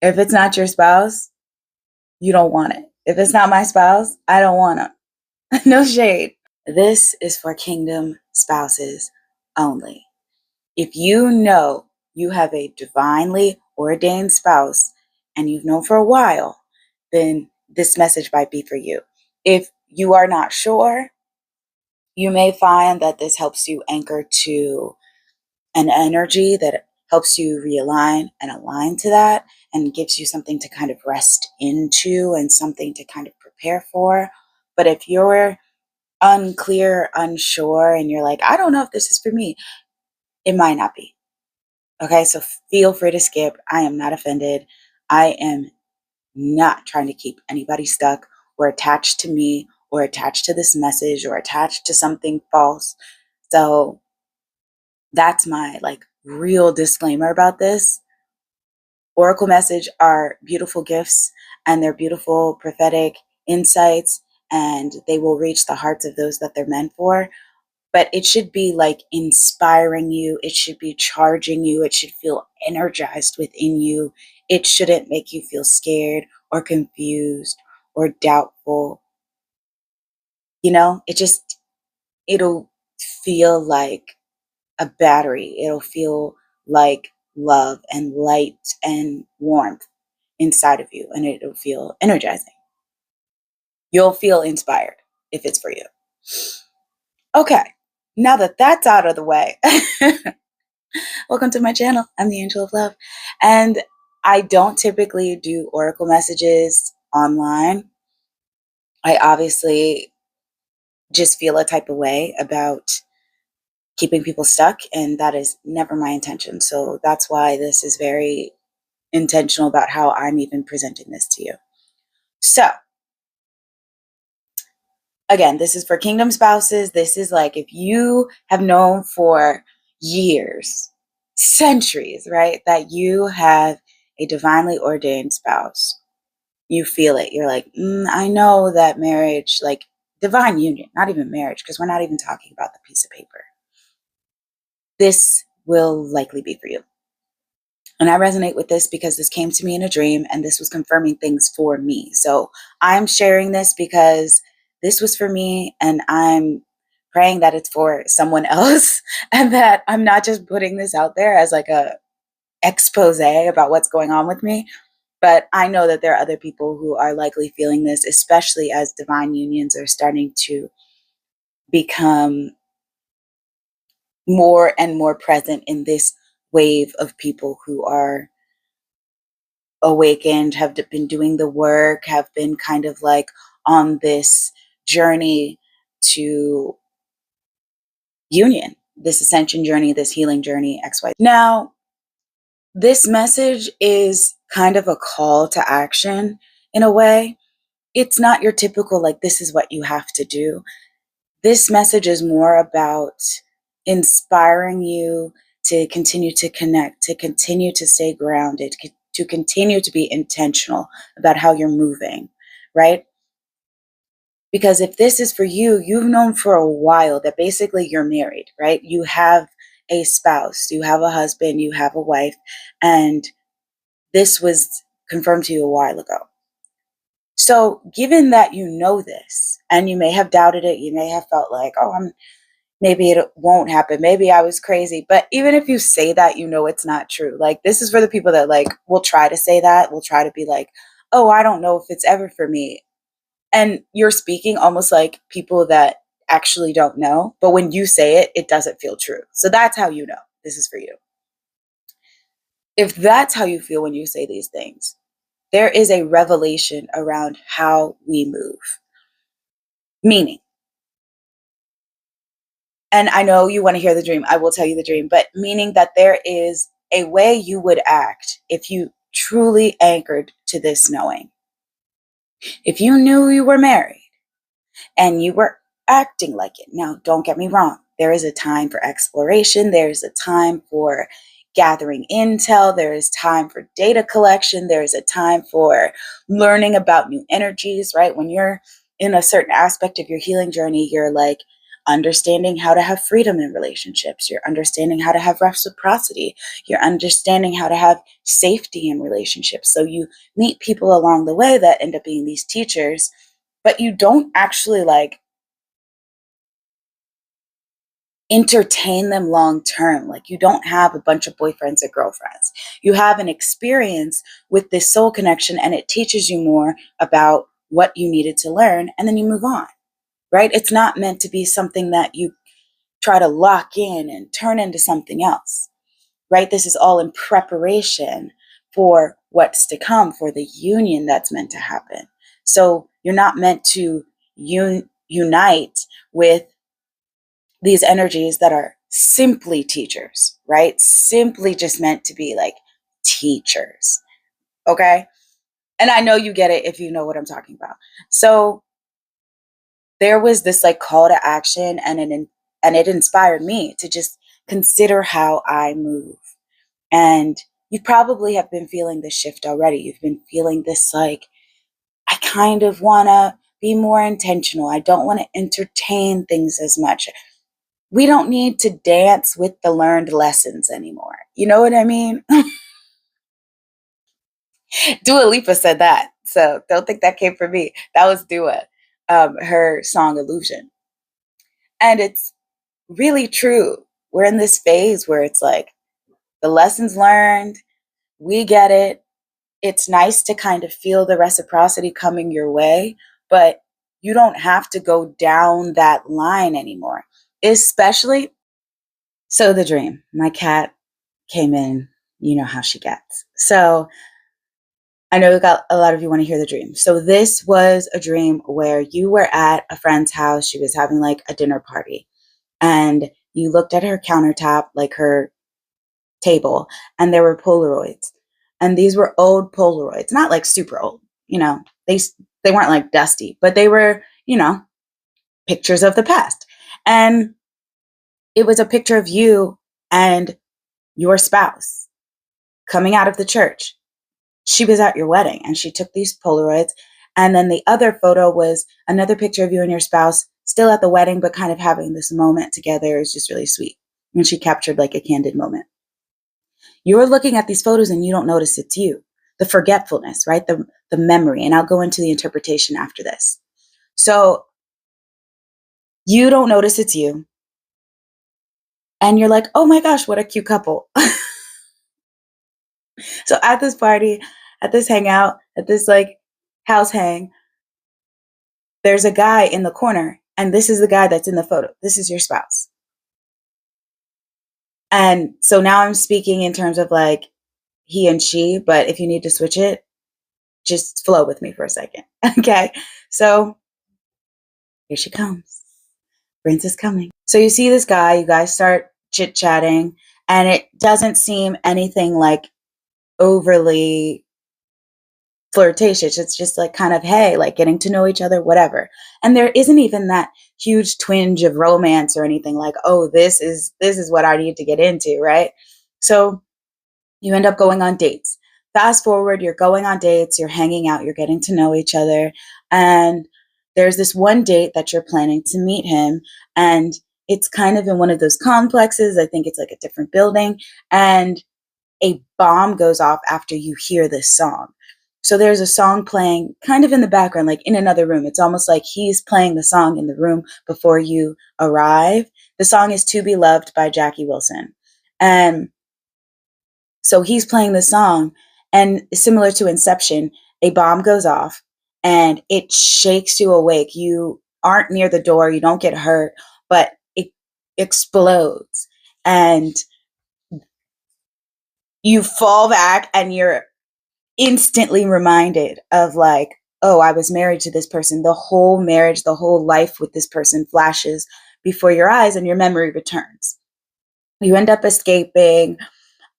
If it's not your spouse, you don't want it. If it's not my spouse, I don't want him. No shade. This is for kingdom spouses only. If you know you have a divinely ordained spouse and you've known for a while, then this message might be for you. If you are not sure, you may find that this helps you anchor to an energy that helps you realign and align to that and gives you something to kind of rest into and something to kind of prepare for. But if you're unclear, unsure, and you're like, I don't know if this is for me, it might not be. Okay, so feel free to skip. I am not offended. I am not trying to keep anybody stuck or attached to me or attached to this message or attached to something false. So that's my real disclaimer about this. Oracle message are beautiful gifts and they're beautiful prophetic insights and they will reach the hearts of those that they're meant for. But it should be inspiring you. It should be charging you. It should feel energized within you. It shouldn't make you feel scared or confused or doubtful. It'll feel like a battery. It'll feel like love and light and warmth inside of you, and it'll feel energizing. You'll feel inspired if it's for you. Okay, now that that's out of the way, welcome to my channel. I'm the Angel of Love, and I don't typically do oracle messages online. I obviously just feel a type of way about keeping people stuck, and that is never my intention. So that's why this is very intentional about how I'm even presenting this to you. So again, this is for kingdom spouses. This is if you have known for years, centuries, right, that you have a divinely ordained spouse. You feel it. You're like, I know that marriage, divine union, not even marriage, because we're not even talking about the piece of paper. This will likely be for you. And I resonate with this because this came to me in a dream and this was confirming things for me. So I'm sharing this because this was for me and I'm praying that it's for someone else and that I'm not just putting this out there as a expose about what's going on with me. But I know that there are other people who are likely feeling this, especially as divine unions are starting to become more and more present in this wave of people who are awakened, have been doing the work, have been kind of on this journey to union, this ascension journey, this healing journey, XY. Now, this message is kind of a call to action in a way. It's not your typical, this is what you have to do. This message is more about inspiring you to continue to connect, to continue to stay grounded, to continue to be intentional about how you're moving, right? Because if this is for you, you've known for a while that basically you're married, right? You have a spouse, you have a husband, you have a wife, and this was confirmed to you a while ago. So given that you know this, and you may have doubted it, you may have felt maybe it won't happen. Maybe I was crazy. But even if you say that, it's not true. This is for the people that will try to say that, will try to be oh, I don't know if it's ever for me. And you're speaking almost like people that actually don't know. But when you say it, it doesn't feel true. So that's how you know this is for you. If that's how you feel when you say these things, there is a revelation around how we move. Meaning, and I know you want to hear the dream, I will tell you the dream, but meaning that there is a way you would act if you truly anchored to this knowing. If you knew you were married and you were acting like it. Now, don't get me wrong. There is a time for exploration. There's a time for gathering intel. There is time for data collection. There is a time for learning about new energies, right? When you're in a certain aspect of your healing journey, you're understanding how to have freedom in relationships. You're understanding how to have reciprocity. You're understanding how to have safety in relationships. So you meet people along the way that end up being these teachers, but you don't actually like entertain them long term. Like, you don't have a bunch of boyfriends or girlfriends. You have an experience with this soul connection, and it teaches you more about what you needed to learn, and then you move on, right? It's not meant to be something that you try to lock in and turn into something else, right? This is all in preparation for what's to come, for the union that's meant to happen. So you're not meant to unite with these energies that are simply teachers, right? Simply just meant to be like teachers. Okay. And I know you get it if you know what I'm talking about. So there was this like call to action, and it inspired me to just consider how I move. And you probably have been feeling this shift already. You've been feeling this like, I kind of want to be more intentional. I don't want to entertain things as much. We don't need to dance with the learned lessons anymore. You know what I mean? Dua Lipa said that. So don't think that came from me. That was Dua, her song Illusion. And it's really true. We're in this phase where it's like the lessons learned, we get it. It's nice to kind of feel the reciprocity coming your way, but you don't have to go down that line anymore. Especially, so the dream. My cat came in, you know how she gets. So I know a lot of you want to hear the dream. So this was a dream where you were at a friend's house. She was having like a dinner party, and you looked at her countertop, like her table, and there were Polaroids. And these were old Polaroids, not like super old, you know, they weren't like dusty, but they were, you know, pictures of the past. And it was a picture of you and your spouse coming out of the church. She was at your wedding and she took these Polaroids. And then the other photo was another picture of you and your spouse still at the wedding, but kind of having this moment together. It was just really sweet. And she captured like a candid moment. You're looking at these photos and you don't notice it's you. The forgetfulness, right? The memory. And I'll go into the interpretation after this. So you don't notice it's you. And you're like, oh my gosh, what a cute couple. So at this party, at this hangout, at this like house hang, there's a guy in the corner, and this is the guy that's in the photo. This is your spouse. And so now I'm speaking in terms of like he and she, but if you need to switch it, just flow with me for a second. Okay. So here she comes. Brince is coming. So you see this guy, you guys start chit chatting, and it doesn't seem anything like overly flirtatious. It's just like kind of, hey, like getting to know each other, whatever. And there isn't even that huge twinge of romance or anything like, oh, this is what I need to get into, right? So you end up going on dates. Fast forward, you're going on dates, you're hanging out, you're getting to know each other. And there's this one date that you're planning to meet him. And it's kind of in one of those complexes. I think it's like a different building. And a bomb goes off after you hear this song. So there's a song playing kind of in the background, like in another room. It's almost like he's playing the song in the room before you arrive. The song is To Be Loved by Jackie Wilson. And so he's playing the song, and similar to Inception, a bomb goes off and it shakes you awake. You aren't near the door, you don't get hurt, but it explodes. And you fall back and you're instantly reminded of like, oh, I was married to this person. The whole marriage, the whole life with this person flashes before your eyes, and your memory returns. You end up escaping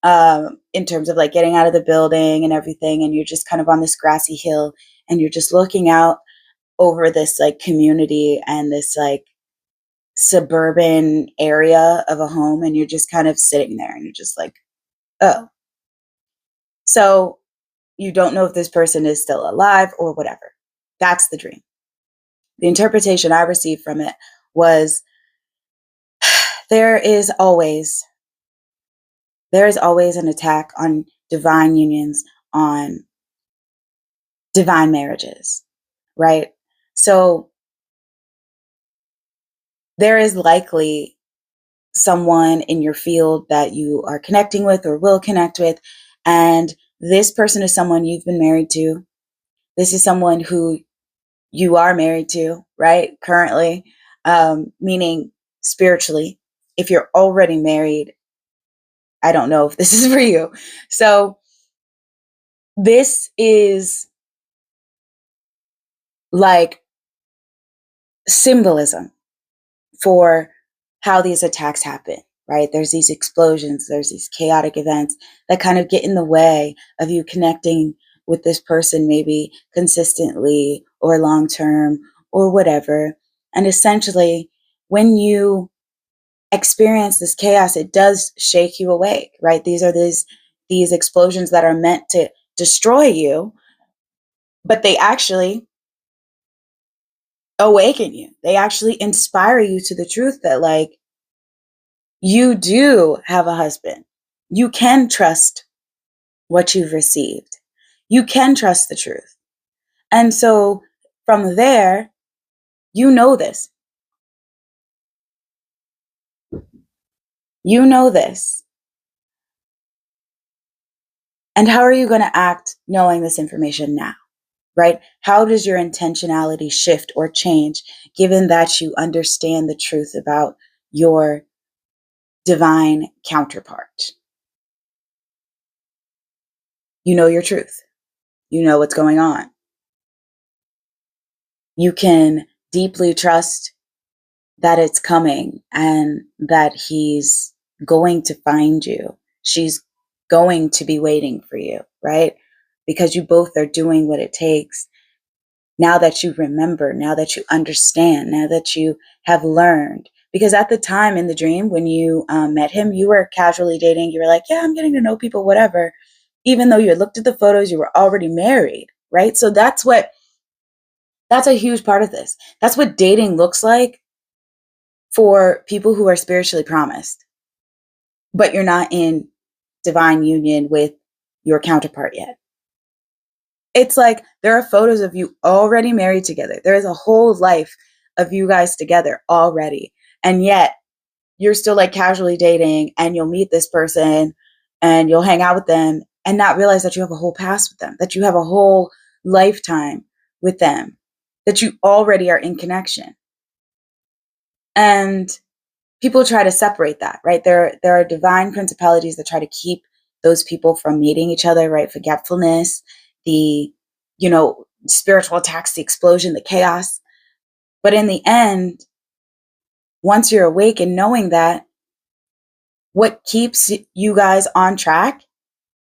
in terms of like getting out of the building and everything. And you're just kind of on this grassy hill, and you're just looking out over this like community and this like suburban area of a home. And you're just kind of sitting there and you're just like, oh, so you don't know if this person is still alive or whatever. That's the dream. The interpretation I received from it was there is always an attack on divine unions, on divine marriages, right? So there is likely someone in your field that you are connecting with or will connect with, and this person is someone you've been married to. This is someone who you are married to, right? Currently, meaning spiritually. If you're already married, I don't know if this is for you. So this is like symbolism for how these attacks happen, right? There's these explosions, there's these chaotic events that kind of get in the way of you connecting with this person, maybe consistently or long term or whatever. And essentially, when you experience this chaos, it does shake you awake, right? These are these explosions that are meant to destroy you, but they actually awaken you. They actually inspire you to the truth that, like, you do have a husband. You can trust what you've received. You can trust the truth. And so from there, you know this. You know this. And how are you going to act knowing this information now? Right? How does your intentionality shift or change given that you understand the truth about your divine counterpart? You know your truth. You know what's going on. You can deeply trust that it's coming and that he's going to find you. She's going to be waiting for you, right? Because you both are doing what it takes. Now that you remember, now that you understand, now that you have learned. Because at the time in the dream, when you met him, you were casually dating. You were like, yeah, I'm getting to know people, whatever. Even though you had looked at the photos, you were already married, right? So that's a huge part of this. That's what dating looks like for people who are spiritually promised, but you're not in divine union with your counterpart yet. It's like there are photos of you already married together. There is a whole life of you guys together already. And yet you're still like casually dating, and you'll meet this person and you'll hang out with them and not realize that you have a whole past with them, that you have a whole lifetime with them, that you already are in connection. And people try to separate that, right? There are divine principalities that try to keep those people from meeting each other, right? Forgetfulness, the, spiritual attacks, the explosion, the chaos. But in the end, once you're awake and knowing that, what keeps you guys on track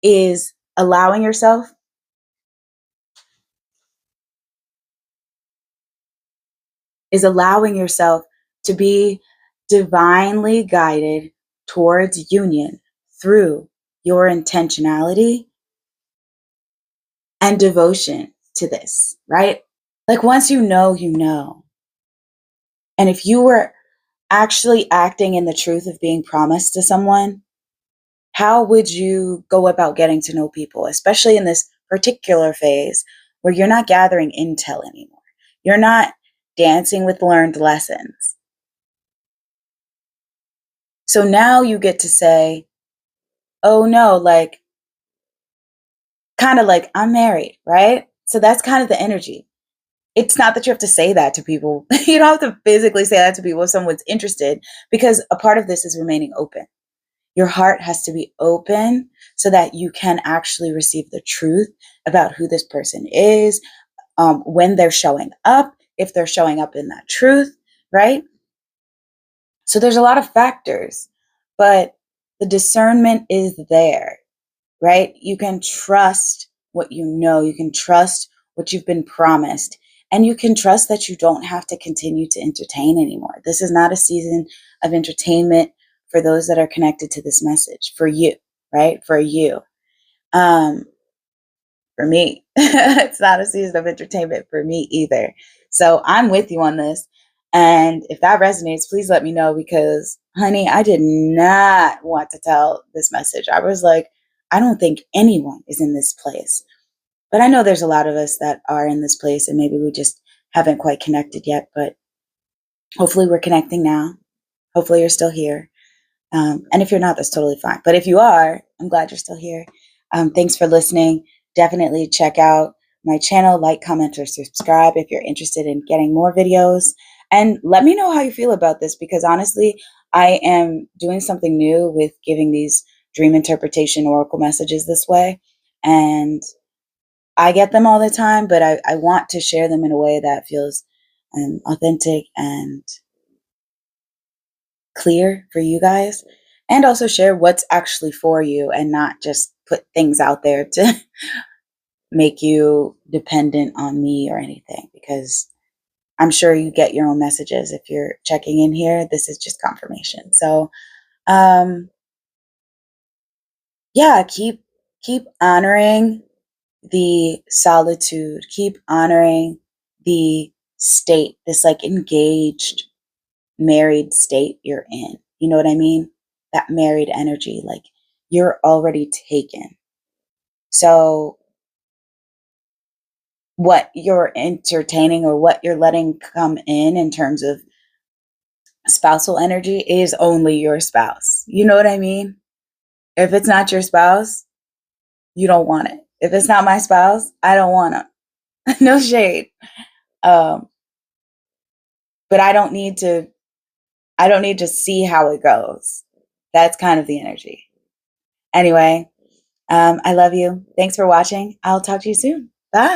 is allowing yourself to be divinely guided towards union through your intentionality and devotion to this, right? Like once you know, you know. And if you were actually acting in the truth of being promised to someone, how would you go about getting to know people, especially in this particular phase where you're not gathering intel anymore? You're not dancing with learned lessons. So now you get to say, oh no, like, kind of like, I'm married, right? So that's kind of the energy. It's not that you have to say that to people. You don't have to physically say that to people if someone's interested, because a part of this is remaining open. Your heart has to be open so that you can actually receive the truth about who this person is, when they're showing up, if they're showing up in that truth, right? So there's a lot of factors, but the discernment is there, right? You can trust what you know. You can trust what you've been promised. And you can trust that you don't have to continue to entertain anymore. This is not a season of entertainment for those that are connected to this message, for you, right? For you. For me, it's not a season of entertainment for me either. So I'm with you on this. And if that resonates, please let me know, because, honey, I did not want to tell this message. I was like, I don't think anyone is in this place. But I know there's a lot of us that are in this place, and maybe we just haven't quite connected yet. But hopefully we're connecting now. Hopefully you're still here. And if you're not, that's totally fine. But if you are, I'm glad you're still here. Thanks for listening. Definitely check out my channel, like, comment, or subscribe if you're interested in getting more videos. And let me know how you feel about this, because honestly, I am doing something new with giving these dream interpretation oracle messages this way. And I get them all the time, but I want to share them in a way that feels authentic and clear for you guys, and also share what's actually for you and not just put things out there to make you dependent on me or anything, because I'm sure you get your own messages. If you're checking in here, this is just confirmation. So um yeah, keep honoring the solitude, keep honoring the state, this like engaged married state you're in. You know what I mean? That married energy, like you're already taken. So what you're entertaining or what you're letting come in terms of spousal energy is only your spouse. You know what I mean? If it's not your spouse, you don't want it. If it's not my spouse, I don't want it. No shade. Um, but I don't need to see how it goes. That's kind of the energy. Anyway, I love you. Thanks for watching. I'll talk to you soon.